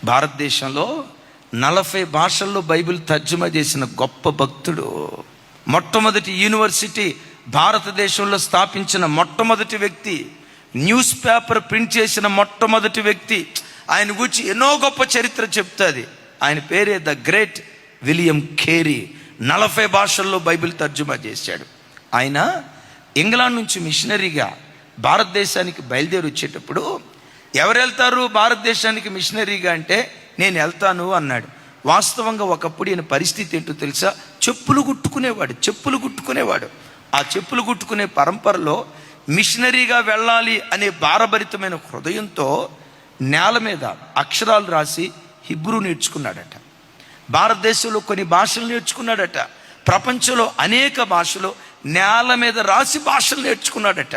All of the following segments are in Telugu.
భారతదేశంలో 40 భాషల్లో బైబిల్ తర్జుమా చేసిన గొప్ప భక్తుడు. మొట్టమొదటి యూనివర్సిటీ భారతదేశంలో స్థాపించిన మొట్టమొదటి వ్యక్తి. న్యూస్ పేపర్ ప్రింట్ చేసిన మొట్టమొదటి వ్యక్తి. ఆయన గురించి ఎన్నో గొప్ప చరిత్ర చెప్తుంది. ఆయన పేరే ద గ్రేట్ విలియం కేరీ. 40 భాషల్లో బైబిల్ తర్జుమా చేశాడు. ఆయన ఇంగ్లాండ్ నుంచి మిషనరీగా భారతదేశానికి బయలుదేరి వచ్చేటప్పుడు, ఎవరు వెళ్తారు భారతదేశానికి మిషనరీగా అంటే, నేను వెళ్తాను అన్నాడు. వాస్తవంగా ఒకప్పుడు ఈయన పరిస్థితి ఏంటో తెలుసా? చెప్పులు కుట్టుకునేవాడు. ఆ చెప్పులు కుట్టుకునే పరంపరలో మిషనరీగా వెళ్ళాలి అనే భారభరితమైన హృదయంతో నేల మీద అక్షరాలు రాసి హిబ్రూ నేర్చుకున్నాడట. భారతదేశంలో కొన్ని భాషలు నేర్చుకున్నాడట. ప్రపంచంలో అనేక భాషలు నేల మీద రాసి భాషలు నేర్చుకున్నాడట.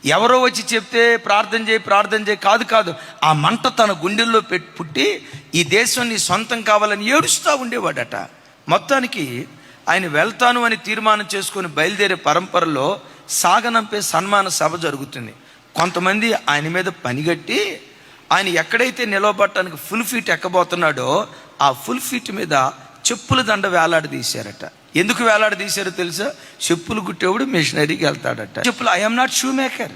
ఎవరో వచ్చి చెప్తే ప్రార్థన చేయి కాదు. ఆ మంట తన గుండెల్లో పుట్టి ఈ దేశం నీ సొంతం కావాలని ఏడుస్తూ ఉండేవాడట. మొత్తానికి ఆయన వెళ్తాను అని తీర్మానం చేసుకొని బయలుదేరే పరంపరలో సాగనంపే సన్మాన సభ జరుగుతుంది. కొంతమంది ఆయన మీద పనిగట్టి ఆయన ఎక్కడైతే నిలవబట్టడానికి ఫుల్ ఫీట్ ఎక్కబోతున్నాడో ఆ ఫుల్ ఫీట్ మీద చెప్పుల దండ వేలాడదీశారట. ఎందుకు వేలాడదీశారో తెలుసా? చెప్పులు కుట్టేవాడు మిషనరీకి వెళ్తాడట. చెప్పులు, ఐఎమ్ నాట్ షూ మేకర్,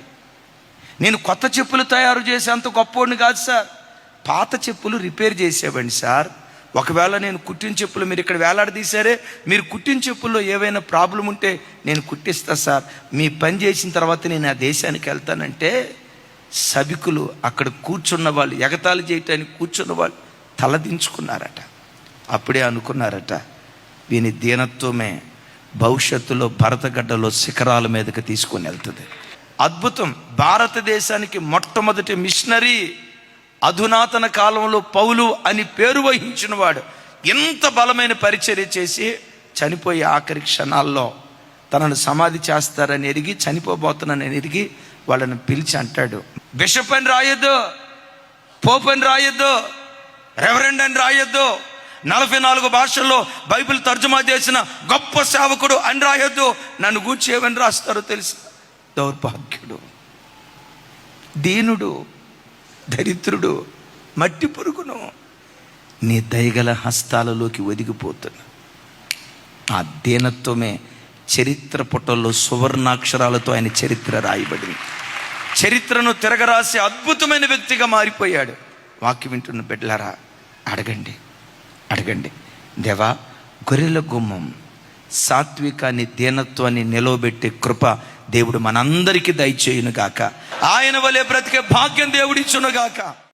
నేను కొత్త చెప్పులు తయారు చేసేంత గొప్పోడిని కాదు సార్, పాత చెప్పులు రిపేర్ చేసేవాడిని సార్. ఒకవేళ నేను కుట్టిన చెప్పులు మీరు ఇక్కడ వేలాడదీశారే, మీరు కుట్టిన చెప్పుల్లో ఏవైనా ప్రాబ్లం ఉంటే నేను కుట్టిస్తా సార్, మీ పని చేసిన తర్వాత నేను ఆ దేశానికి వెళ్తానంటే, సభికులు అక్కడ కూర్చున్న వాళ్ళు, ఎగతాళి చేయటానికి కూర్చున్న వాళ్ళు తలదించుకున్నారట. అప్పుడే అనుకున్నారట, వీని దీనత్వమే భవిష్యత్తులో భరతగడ్డలో శిఖరాల మీదకి తీసుకొని వెళ్తుంది. అద్భుతం. భారతదేశానికి మొట్టమొదటి మిషనరీ, అధునాతన కాలంలో పౌలు అని పేరు వహించిన వాడు, ఎంత బలమైన పరిచర్య చేసి చనిపోయే ఆఖరి క్షణాల్లో తనను సమాధి చేస్తారని ఎరిగి, చనిపోబోతున్నానని ఎరిగి వాళ్ళని పిలిచి అంటాడు, బిషప్ అని రాయొద్దు, పోప్ అని రాయొద్దు, రెవరెండ్ అని రాయొద్దు, 44 భాషల్లో బైబిల్ తర్జుమా చేసిన గొప్ప సేవకుడు అని రాయొద్దు. నన్ను గూర్చి ఏమని రాస్తారో తెలుసా? దౌర్భాగ్యుడు, దీనుడు, దరిద్రుడు, మట్టి పురుగును, నీ దయగల హస్తాలలోకి ఒదిగిపోతున్నా. ఆ దీనత్వమే చరిత్ర పుటల్లో సువర్ణాక్షరాలతో ఆయన చరిత్ర రాయబడింది. చరిత్రను తిరగరాసి అద్భుతమైన వ్యక్తిగా మారిపోయాడు. వాక్యం వింటున్న బిడ్డలారా, అడగండి, దేవా, గొర్రెల గుమ్మం సాత్వికాన్ని, దీనత్వాన్ని నిలవబెట్టే కృప దేవుడు మనందరికీ దయచేయునుగాక. ఆయన వలె బ్రతికే భాగ్యం దేవుడిచ్చునుగాక.